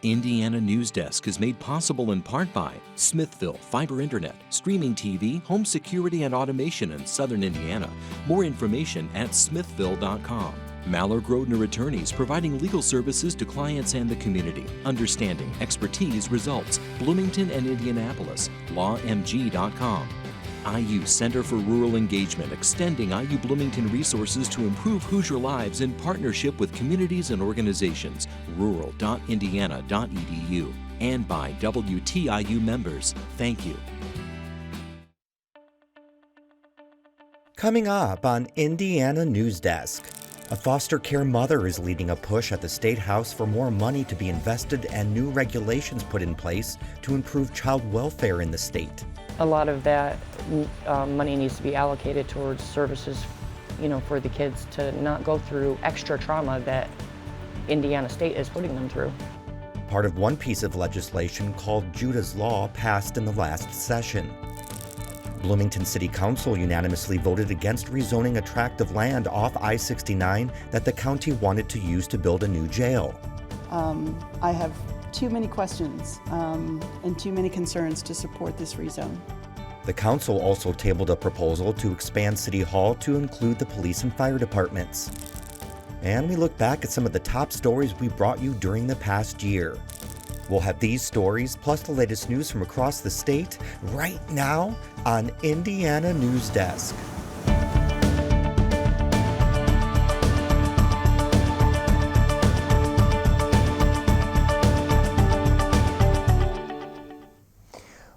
Indiana Newsdesk is made possible in part by Smithville Fiber Internet, streaming TV, home security and automation in Southern Indiana. More information at smithville.com. Maller Grodner Attorneys, providing legal services to clients and the community. Understanding, expertise, results. Bloomington and Indianapolis. lawmg.com. IU Center for Rural Engagement, extending IU Bloomington resources to improve Hoosier lives in partnership with communities and organizations. rural.indiana.edu. And by WTIU members. Thank you. Coming up on Indiana Newsdesk. A foster care mother is leading a push at the State House for more money to be invested and new regulations put in place to improve child welfare in the state. A lot of that money needs to be allocated towards services, for the kids to not go through extra trauma that Indiana State is putting them through. Part of one piece of legislation called Judah's Law passed in the last session. Bloomington City Council unanimously voted against rezoning a tract of land off I-69 that the county wanted to use to build a new jail. I have too many questions and too many concerns to support this rezone. The council also tabled a proposal to expand City Hall to include the police and fire departments. And we look back at some of the top stories we brought you during the past year. We'll have these stories plus the latest news from across the state right now on Indiana Newsdesk.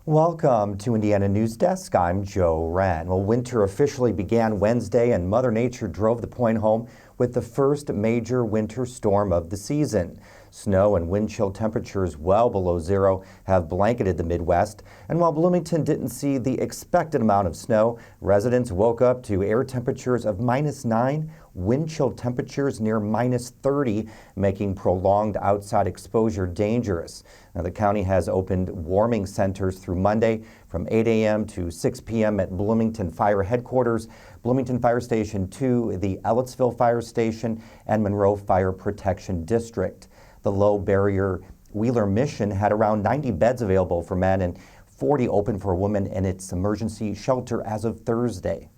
Welcome to Indiana Newsdesk. I'm Joe Wren. Well, winter officially began Wednesday, and Mother Nature drove the point home with the first major winter storm of the season. Snow and wind chill temperatures well below zero have blanketed the Midwest, and while Bloomington didn't see the expected amount of snow, residents woke up to air temperatures of -9, wind chill temperatures near -30, making prolonged outside exposure dangerous. Now, the county has opened warming centers through Monday from 8 a.m. to 6 p.m. at Bloomington Fire Headquarters, Bloomington Fire Station 2, the Ellettsville Fire Station, and Monroe Fire Protection District. The low barrier Wheeler Mission had around 90 beds available for men and 40 open for women in its emergency shelter as of Thursday.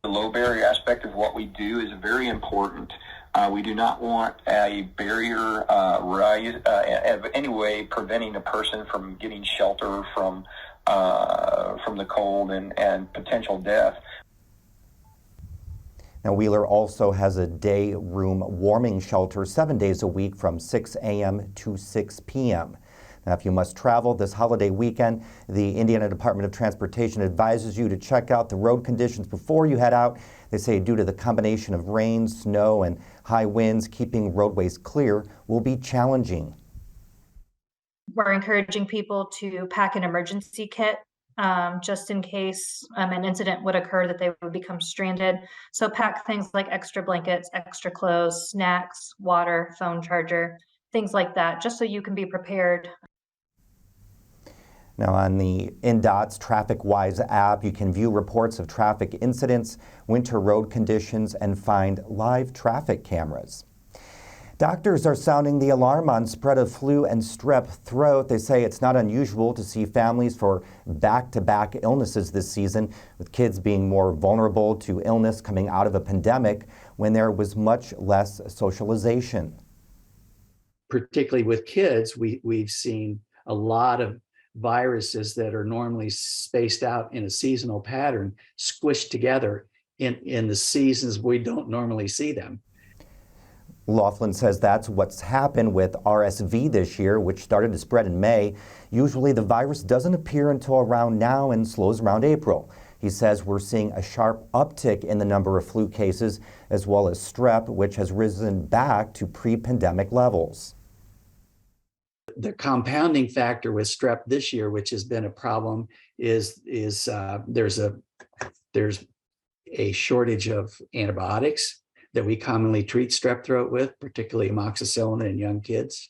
The low barrier aspect of what we do is very important. We do not want a barrier of any way preventing a person from getting shelter from the cold and potential death. Now, Wheeler also has a day room warming shelter 7 days a week from 6 a.m. to 6 p.m. Now, if you must travel this holiday weekend, the Indiana Department of Transportation advises you to check out the road conditions before you head out. They say due to the combination of rain, snow, and high winds, keeping roadways clear will be challenging. We're encouraging people to pack an emergency kit just in case an incident would occur that they would become stranded. So pack things like extra blankets, extra clothes, snacks, water, phone charger, things like that, just so you can be prepared. Now, on the INDOT's TrafficWise app, you can view reports of traffic incidents, winter road conditions, and find live traffic cameras. Doctors are sounding the alarm on spread of flu and strep throat. They say it's not unusual to see families for back-to-back illnesses this season, with kids being more vulnerable to illness coming out of a pandemic when there was much less socialization. Particularly with kids, we've seen a lot of viruses that are normally spaced out in a seasonal pattern squished together in the seasons we don't normally see them. Laughlin says that's what's happened with RSV this year, which started to spread in May. Usually the virus doesn't appear until around now and slows around April. He says we're seeing a sharp uptick in the number of flu cases, as well as strep, which has risen back to pre-pandemic levels. The compounding factor with strep this year, which has been a problem, is there's a shortage of antibiotics that we commonly treat strep throat with, particularly amoxicillin in young kids.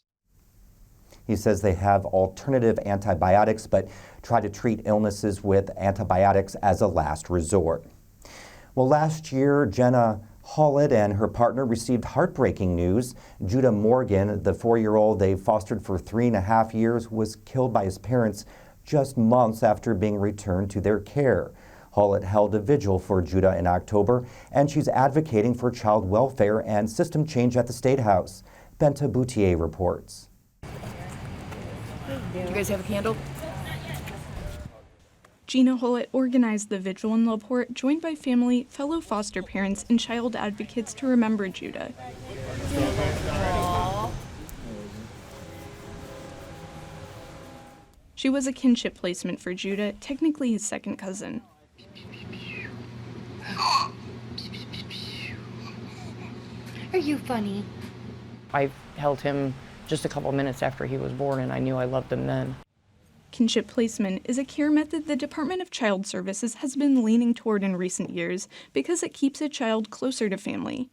He says they have alternative antibiotics, but try to treat illnesses with antibiotics as a last resort. Well, last year, Jenna Hollett and her partner received heartbreaking news. Judah Morgan, the 4-year-old they fostered for 3.5 years, was killed by his parents just months after being returned to their care. Hollett held a vigil for Judah in October, and she's advocating for child welfare and system change at the State House. Benta Boutier reports. You guys have a candle? Gina Hollett organized the vigil in LaPorte, joined by family, fellow foster parents, and child advocates to remember Judah. She was a kinship placement for Judah, technically his second cousin. Are you funny? I held him just a couple minutes after he was born, and I knew I loved him then. Kinship placement is a care method the Department of Child Services has been leaning toward in recent years because it keeps a child closer to family.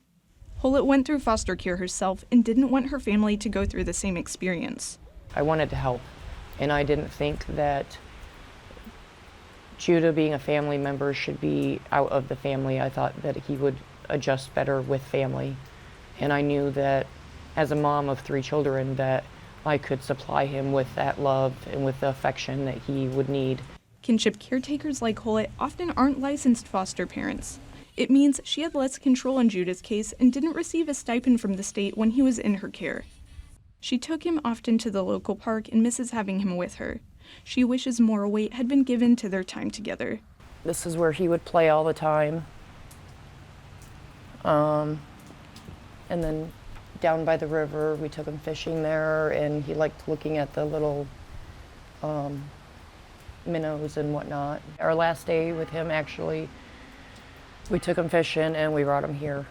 Hollett went through foster care herself and didn't want her family to go through the same experience. I wanted to help, and I didn't think that Judah, being a family member, should be out of the family. I thought that he would adjust better with family, and I knew that as a mom of 3 children that I could supply him with that love and with the affection that he would need. Kinship caretakers like Hollett often aren't licensed foster parents. It means she had less control in Judah's case and didn't receive a stipend from the state when he was in her care. She took him often to the local park and misses having him with her. She wishes more weight had been given to their time together. This is where he would play all the time. And then down by the river, we took him fishing there, and he liked looking at the little minnows and whatnot. Our last day with him, actually, we took him fishing and we brought him here.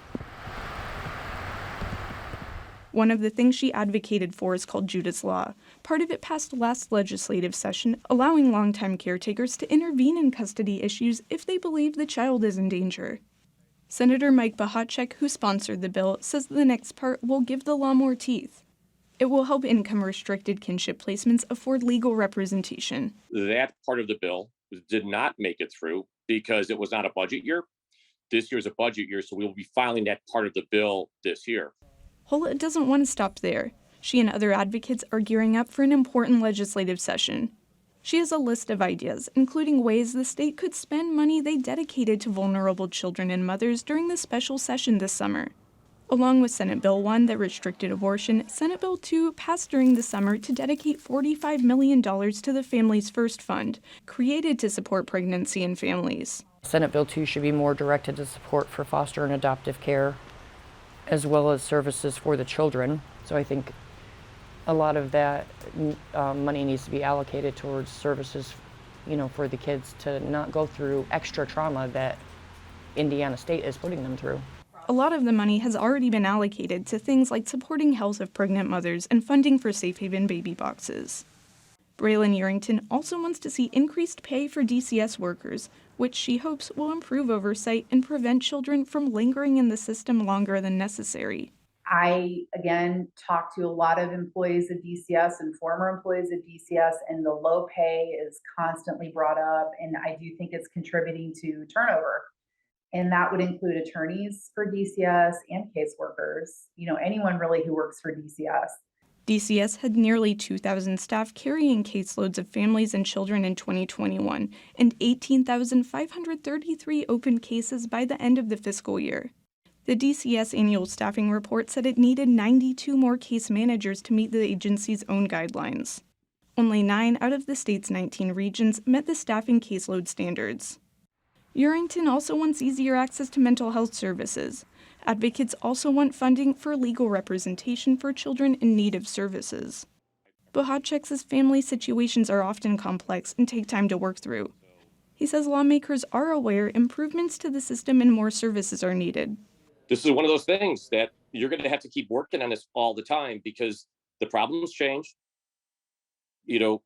One of the things she advocated for is called Judah's Law. Part of it passed last legislative session, allowing longtime caretakers to intervene in custody issues if they believe the child is in danger. Senator Mike Bohacek, who sponsored the bill, says the next part will give the law more teeth. It will help income-restricted kinship placements afford legal representation. That part of the bill did not make it through because it was not a budget year. This year's a budget year, so we will be filing that part of the bill this year. Hollett doesn't want to stop there. She and other advocates are gearing up for an important legislative session. She has a list of ideas, including ways the state could spend money they dedicated to vulnerable children and mothers during the special session this summer. Along with Senate Bill 1 that restricted abortion, Senate Bill 2 passed during the summer to dedicate $45 million to the Families First Fund, created to support pregnancy and families. Senate Bill 2 should be more directed to support for foster and adoptive care, as well as services for the children. So I think a lot of that money needs to be allocated towards services, for the kids to not go through extra trauma that Indiana State is putting them through. A lot of the money has already been allocated to things like supporting health of pregnant mothers and funding for safe haven baby boxes. Braylon Yerington also wants to see increased pay for DCS workers, which she hopes will improve oversight and prevent children from lingering in the system longer than necessary. I, again, talked to a lot of employees of DCS and former employees of DCS, and the low pay is constantly brought up, and I do think it's contributing to turnover. And that would include attorneys for DCS and caseworkers, anyone really who works for DCS. DCS had nearly 2,000 staff carrying caseloads of families and children in 2021, and 18,533 open cases by the end of the fiscal year. The DCS annual staffing report said it needed 92 more case managers to meet the agency's own guidelines. Only 9 out of the state's 19 regions met the staffing caseload standards. Yerington also wants easier access to mental health services. Advocates also want funding for legal representation for children in need of services. Bohacek says family situations are often complex and take time to work through. He says lawmakers are aware improvements to the system and more services are needed. This is one of those things that you're going to have to keep working on this all the time because the problems change, in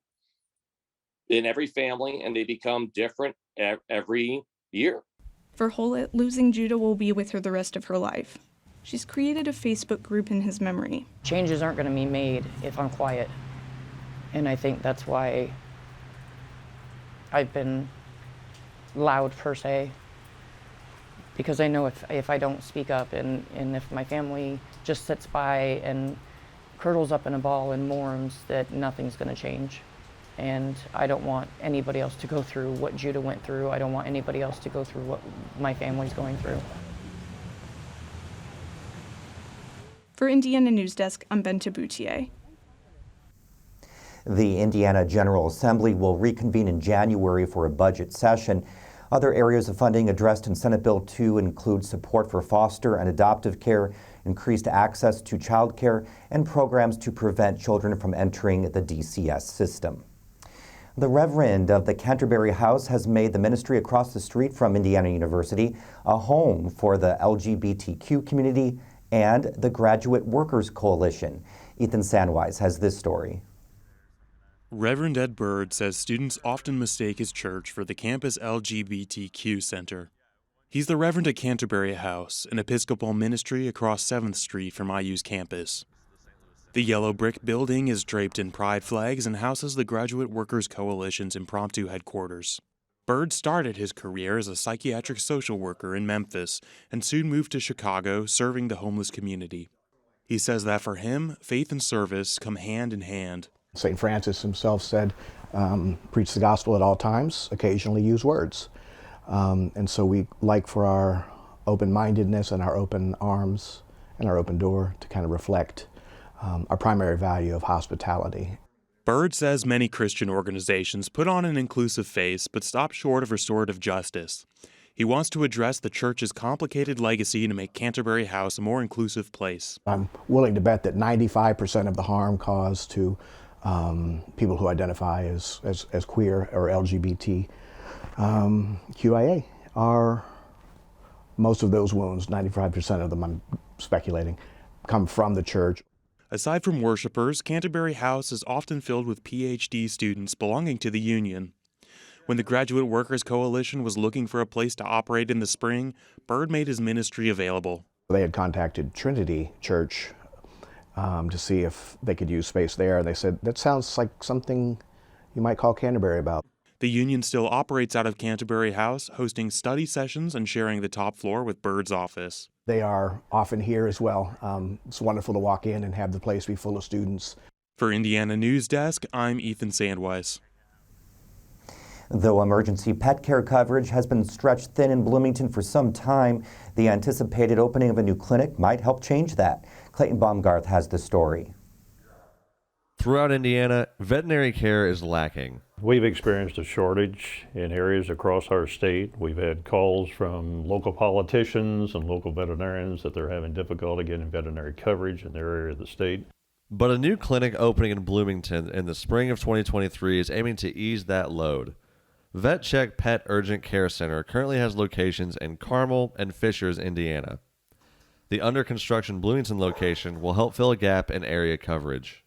every family, and they become different every year. For Hollett, losing Judah will be with her the rest of her life. She's created a Facebook group in his memory. Changes aren't going to be made if I'm quiet. And I think that's why I've been loud, per se, because I know if I don't speak up and if my family just sits by and curls up in a ball and mourns, that nothing's going to change. And I don't want anybody else to go through what Judah went through. I don't want anybody else to go through what my family's going through. For Indiana Newsdesk, I'm Benta Boutier. The Indiana General Assembly will reconvene in January for a budget session. Other areas of funding addressed in Senate Bill 2 include support for foster and adoptive care, increased access to child care, and programs to prevent children from entering the DCS system. The Reverend of the Canterbury House has made the ministry across the street from Indiana University a home for the LGBTQ community and the Graduate Workers Coalition. Ethan Sandwise has this story. Reverend Ed Bird says students often mistake his church for the campus LGBTQ center. He's the Reverend at Canterbury House, an Episcopal ministry across 7th Street from IU's campus. The yellow brick building is draped in pride flags and houses the Graduate Workers Coalition's impromptu headquarters. Bird started his career as a psychiatric social worker in Memphis and soon moved to Chicago, serving the homeless community. He says that for him, faith and service come hand in hand. St. Francis himself said, preach the gospel at all times, occasionally use words. And so we like for our open-mindedness and our open arms and our open door to kind of reflect our primary value of hospitality. Bird says many Christian organizations put on an inclusive face but stop short of restorative justice. He wants to address the church's complicated legacy to make Canterbury House a more inclusive place. I'm willing to bet that 95% of the harm caused to people who identify as queer or LGBT QIA are, most of those wounds, 95% of them, I'm speculating, come from the church. Aside from worshipers, Canterbury House is often filled with PhD students belonging to the union. When the Graduate Workers Coalition was looking for a place to operate in the spring, Bird made his ministry available. They had contacted Trinity Church to see if they could use space there. They said, that sounds like something you might call Canterbury about. The union still operates out of Canterbury House, hosting study sessions and sharing the top floor with Bird's office. They are often here as well. It's wonderful to walk in and have the place be full of students. For Indiana Newsdesk, I'm Ethan Sandwise. Though emergency pet care coverage has been stretched thin in Bloomington for some time, the anticipated opening of a new clinic might help change that. Clayton Baumgarth has the story. Throughout Indiana, veterinary care is lacking. We've experienced a shortage in areas across our state. We've had calls from local politicians and local veterinarians that they're having difficulty getting veterinary coverage in their area of the state. But a new clinic opening in Bloomington in the spring of 2023 is aiming to ease that load. Vet Check Pet Urgent Care Center currently has locations in Carmel and Fishers, Indiana. The under construction Bloomington location will help fill a gap in area coverage.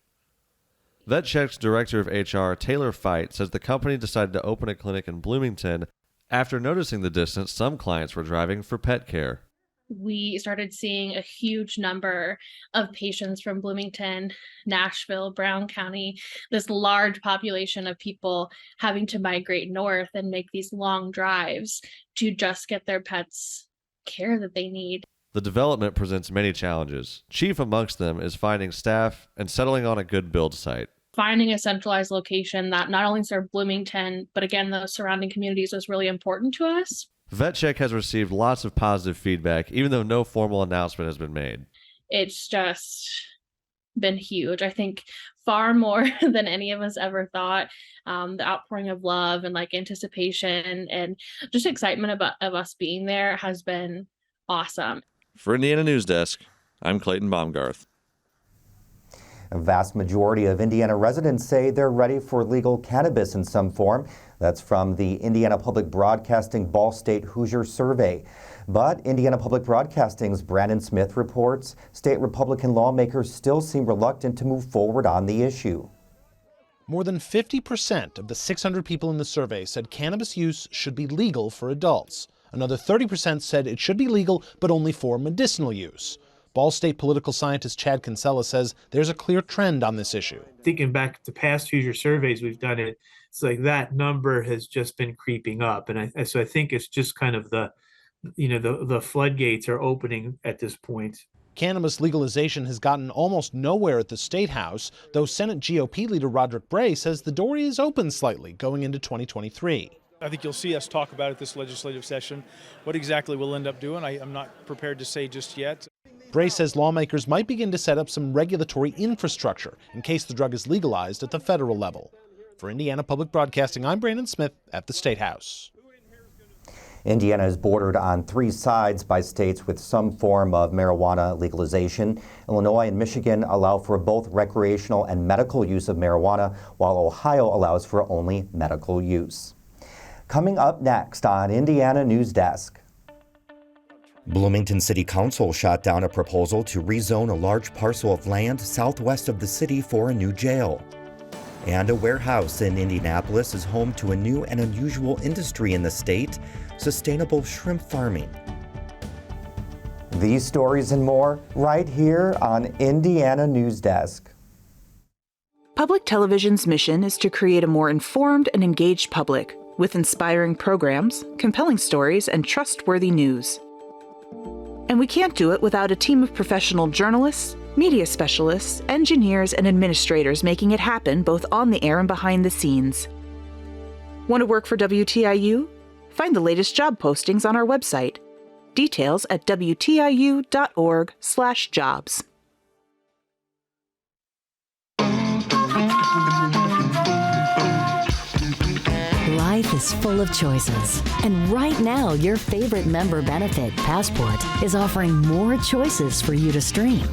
Vet Check's director of HR, Taylor Fite, says the company decided to open a clinic in Bloomington after noticing the distance some clients were driving for pet care. We started seeing a huge number of patients from Bloomington, Nashville, Brown County, this large population of people having to migrate north and make these long drives to just get their pets care that they need. The development presents many challenges. Chief amongst them is finding staff and settling on a good build site. Finding a centralized location that not only served Bloomington, but again, those surrounding communities was really important to us. VetCheck has received lots of positive feedback, even though no formal announcement has been made. It's just been huge. I think far more than any of us ever thought. The outpouring of love and anticipation and just excitement of us being there has been awesome. For Indiana Newsdesk, I'm Clayton Baumgarth. A vast majority of Indiana residents say they're ready for legal cannabis in some form. That's from the Indiana Public Broadcasting Ball State Hoosier Survey. But Indiana Public Broadcasting's Brandon Smith reports state Republican lawmakers still seem reluctant to move forward on the issue. More than 50% of the 600 people in the survey said cannabis use should be legal for adults. Another 30% said it should be legal, but only for medicinal use. Ball State political scientist Chad Kinsella says there's a clear trend on this issue. Thinking back to past Hoosier surveys we've done, it's like that number has just been creeping up. And so I think it's just kind of the the floodgates are opening at this point. Cannabis legalization has gotten almost nowhere at the State House, though Senate GOP leader Roderick Bray says the door is open slightly going into 2023. I think you'll see us talk about it this legislative session. What exactly we'll end up doing, I'm not prepared to say just yet. Bray says lawmakers might begin to set up some regulatory infrastructure in case the drug is legalized at the federal level. For Indiana Public Broadcasting, I'm Brandon Smith at the State House. Indiana is bordered on 3 sides by states with some form of marijuana legalization. Illinois and Michigan allow for both recreational and medical use of marijuana, while Ohio allows for only medical use. Coming up next on Indiana Newsdesk. Bloomington City Council shot down a proposal to rezone a large parcel of land southwest of the city for a new jail. And a warehouse in Indianapolis is home to a new and unusual industry in the state, sustainable shrimp farming. These stories and more right here on Indiana Newsdesk. Public television's mission is to create a more informed and engaged public with inspiring programs, compelling stories, and trustworthy news. And we can't do it without a team of professional journalists, media specialists, engineers, and administrators making it happen both on the air and behind the scenes. Want to work for WTIU? Find the latest job postings on our website. Details at WTIU.org/jobs. Life is full of choices, and right now your favorite member benefit, Passport, is offering more choices for you to stream.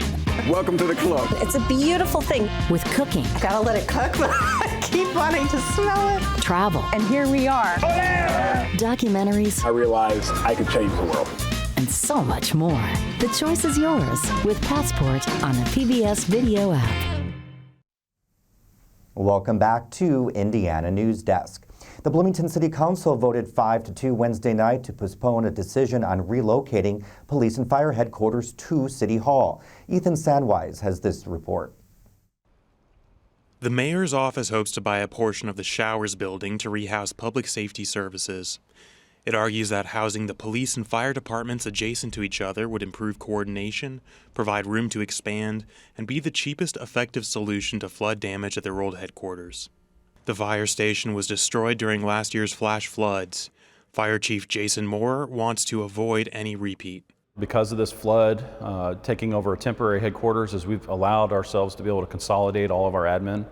Welcome to the club. It's a beautiful thing. With cooking. I gotta let it cook, but I keep wanting to smell it. Travel. And here we are. Documentaries. I realized I could change the world. And so much more. The choice is yours with Passport on the PBS Video app. Welcome back to Indiana Newsdesk. The Bloomington City Council voted 5-2 Wednesday night to postpone a decision on relocating police and fire headquarters to City Hall. Ethan Sandwise has this report. The mayor's office hopes to buy a portion of the Showers building to rehouse public safety services. It argues that housing the police and fire departments adjacent to each other would improve coordination, provide room to expand, and be the cheapest effective solution to flood damage at their old headquarters. The fire station was destroyed during last year's flash floods. Fire Chief Jason Moore wants to avoid any repeat. Because of this flood, taking over a temporary headquarters, as we've allowed ourselves to be able to consolidate all of our admin,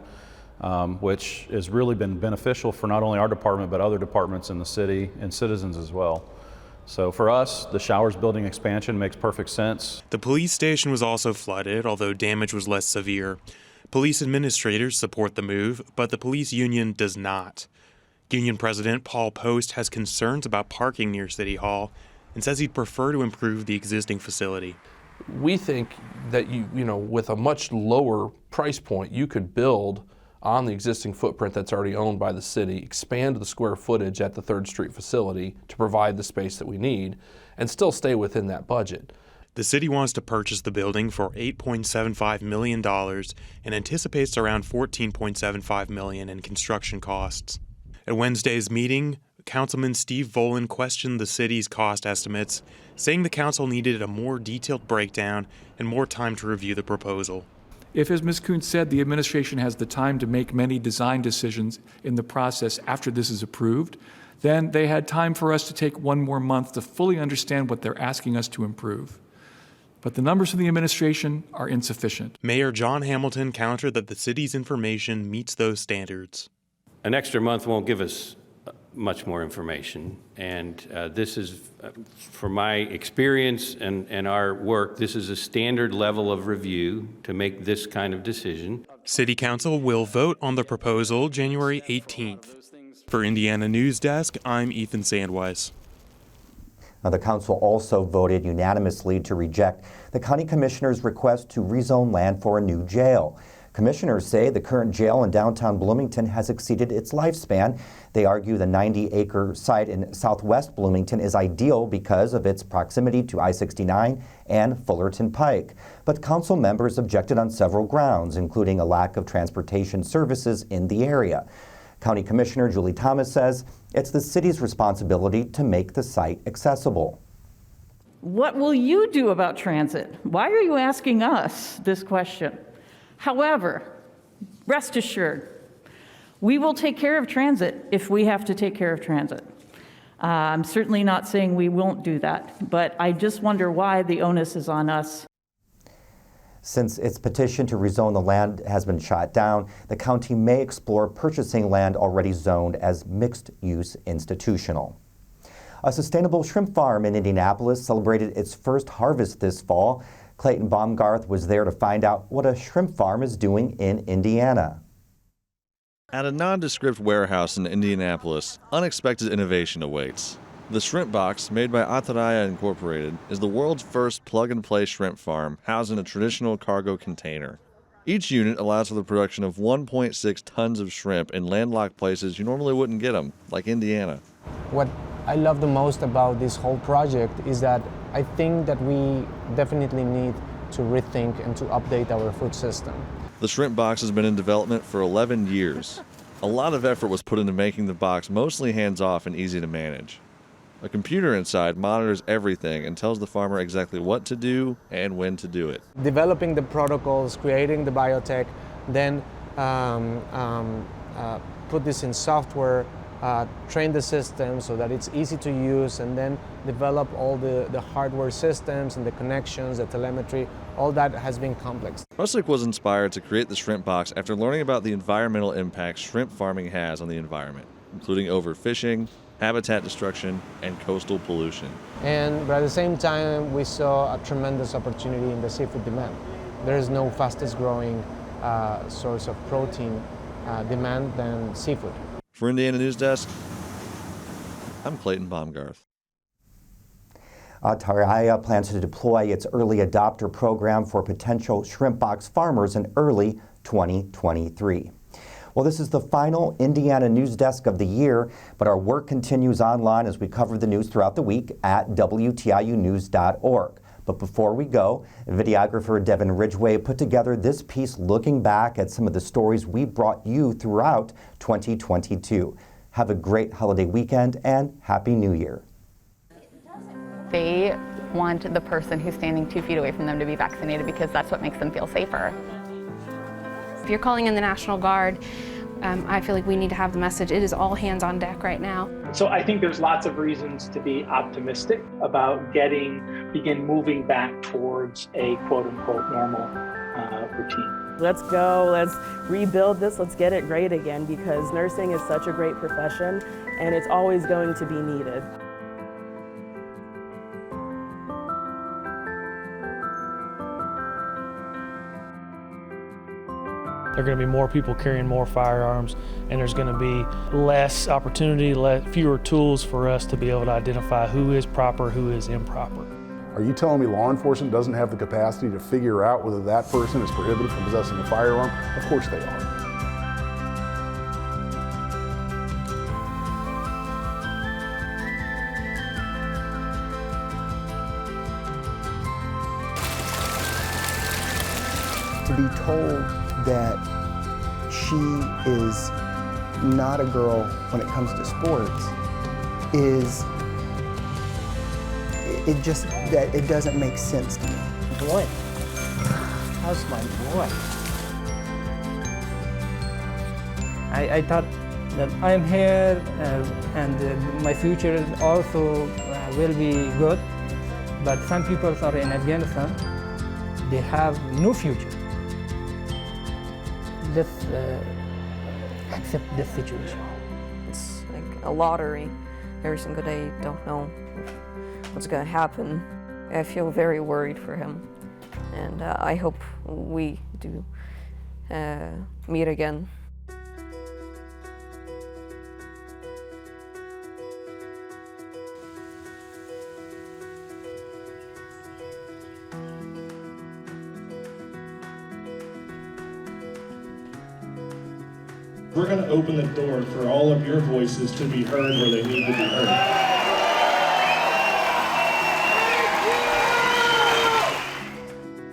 which has really been beneficial for not only our department, but other departments in the city and citizens as well. So for us, the Showers building expansion makes perfect sense. The police station was also flooded, although damage was less severe. Police administrators support the move, but the police union does not. Union President Paul Post has concerns about parking near City Hall and says he'd prefer to improve the existing facility. We think that with a much lower price point, you could build on the existing footprint that's already owned by the city, expand the square footage at the 3rd Street facility to provide the space that we need, and still stay within that budget. The city wants to purchase the building for $8.75 million and anticipates around $14.75 million in construction costs. At Wednesday's meeting, Councilman Steve Volan questioned the city's cost estimates, saying the council needed a more detailed breakdown and more time to review the proposal. If, as Ms. Kuhn said, the administration has the time to make many design decisions in the process after this is approved, then they had time for us to take 1 more month to fully understand what they're asking us to improve. But the numbers from the administration are insufficient. Mayor John Hamilton countered that the city's information meets those standards. An extra month won't give us much more information, and this is, from my experience and our work, this is a standard level of review to make this kind of decision. City Council will vote on the proposal January 18th. For Indiana Newsdesk, I'm Ethan Sandwise. Now, the council also voted unanimously to reject the county commissioner's request to rezone land for a new jail. Commissioners say the current jail in downtown Bloomington has exceeded its lifespan. They argue the 90-acre site in southwest Bloomington is ideal because of its proximity to I-69 and Fullerton Pike. But council members objected on several grounds, including a lack of transportation services in the area. County Commissioner Julie Thomas says it's the city's responsibility to make the site accessible. What will you do about transit? Why are you asking us this question? However, rest assured, we will take care of transit if we have to take care of transit. I'm certainly not saying we won't do that, but I just wonder why the onus is on us. Since its petition to rezone the land has been shot down, the county may explore purchasing land already zoned as mixed-use institutional. A sustainable shrimp farm in Indianapolis celebrated its first harvest this fall. Clayton Baumgarth was there to find out what a shrimp farm is doing in Indiana. At a nondescript warehouse in Indianapolis, unexpected innovation awaits. The Shrimp Box, made by Ataraya Incorporated, is the world's first plug-and-play shrimp farm housed in a traditional cargo container. Each unit allows for the production of 1.6 tons of shrimp in landlocked places you normally wouldn't get them, like Indiana. What I love the most about this whole project is that I think that we definitely need to rethink and to update our food system. The Shrimp Box has been in development for 11 years. A lot of effort was put into making the box mostly hands-off and easy to manage. A computer inside monitors everything and tells the farmer exactly what to do and when to do it. Developing the protocols, creating the biotech, then put this in software, train the system so that it's easy to use, and then develop all the hardware systems and the connections, the telemetry. All that has been complex. Russick was inspired to create the Shrimp Box after learning about the environmental impacts shrimp farming has on the environment, including overfishing, habitat destruction, and coastal pollution. But at the same time, we saw a tremendous opportunity in the seafood demand. There is no fastest growing source of protein demand than seafood. For Indiana Newsdesk, I'm Clayton Baumgarth. Ataraya plans to deploy its early adopter program for potential shrimp box farmers in early 2023. Well, this is the final Indiana Newsdesk of the year, but our work continues online as we cover the news throughout the week at WTIUnews.org. But before we go, videographer Devin Ridgway put together this piece looking back at some of the stories we brought you throughout 2022. Have a great holiday weekend and Happy New Year. They want the person who's standing 2 feet away from them to be vaccinated because that's what makes them feel safer. If you're calling in the National Guard, I feel like we need to have the message, it is all hands on deck right now. So I think there's lots of reasons to be optimistic about begin moving back towards a quote unquote normal routine. Let's go, let's rebuild this, let's get it great again, because nursing is such a great profession and it's always going to be needed. There are going to be more people carrying more firearms, and there's going to be less opportunity, fewer tools for us to be able to identify who is proper, who is improper. Are you telling me law enforcement doesn't have the capacity to figure out whether that person is prohibited from possessing a firearm? Of course they are. To be told that she is not a girl when it comes to sports it doesn't make sense to me. Boy, how's my boy? I thought that I'm here and my future also will be good, but some people are in Afghanistan, they have no future. Let's accept this situation. It's like a lottery. Every single day you don't know what's going to happen. I feel very worried for him, and I hope we do meet again. We're going to open the door for all of your voices to be heard where they need to be heard.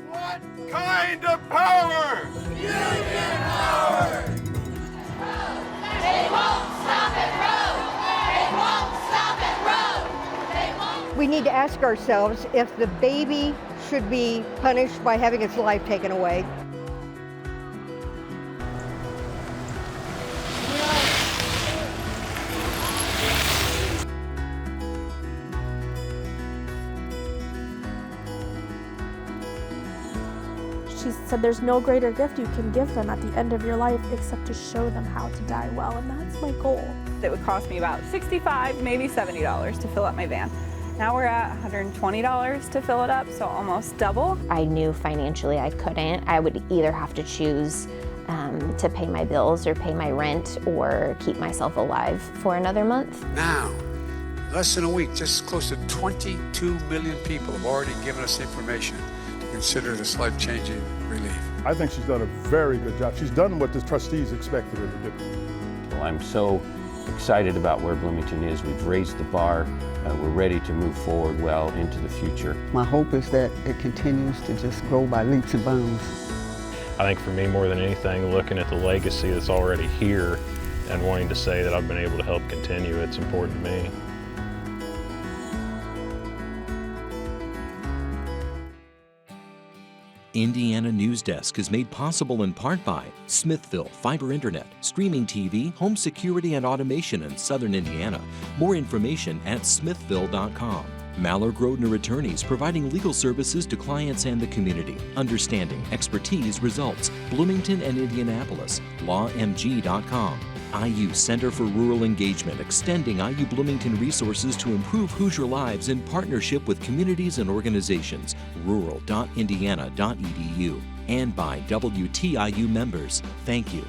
What kind of power? Union power! They won't stop at road! They won't stop at road! They won't. We need to ask ourselves if the baby should be punished by having its life taken away. She said there's no greater gift you can give them at the end of your life except to show them how to die well, and that's my goal. It would cost me about $65, maybe $70 to fill up my van. Now we're at $120 to fill it up, so almost double. I knew financially I couldn't. I would either have to choose to pay my bills or pay my rent or keep myself alive for another month. Now, less than a week, just close to 22 million people have already given us information to consider this life-changing relief. I think she's done a very good job. She's done what the trustees expected her to do. Well, I'm so excited about where Bloomington is. We've raised the bar. We're ready to move forward well into the future. My hope is that it continues to just grow by leaps and bounds. I think for me, more than anything, looking at the legacy that's already here and wanting to say that I've been able to help continue, it's important to me. Indiana Newsdesk is made possible in part by Smithville Fiber Internet, streaming TV, home security and automation in Southern Indiana. More information at smithville.com. Maller Grodner Attorneys, providing legal services to clients and the community. Understanding, expertise, results. Bloomington and Indianapolis. lawmg.com. IU Center for Rural Engagement, extending IU Bloomington resources to improve Hoosier lives in partnership with communities and organizations. rural.indiana.edu. And by WTIU members. Thank you.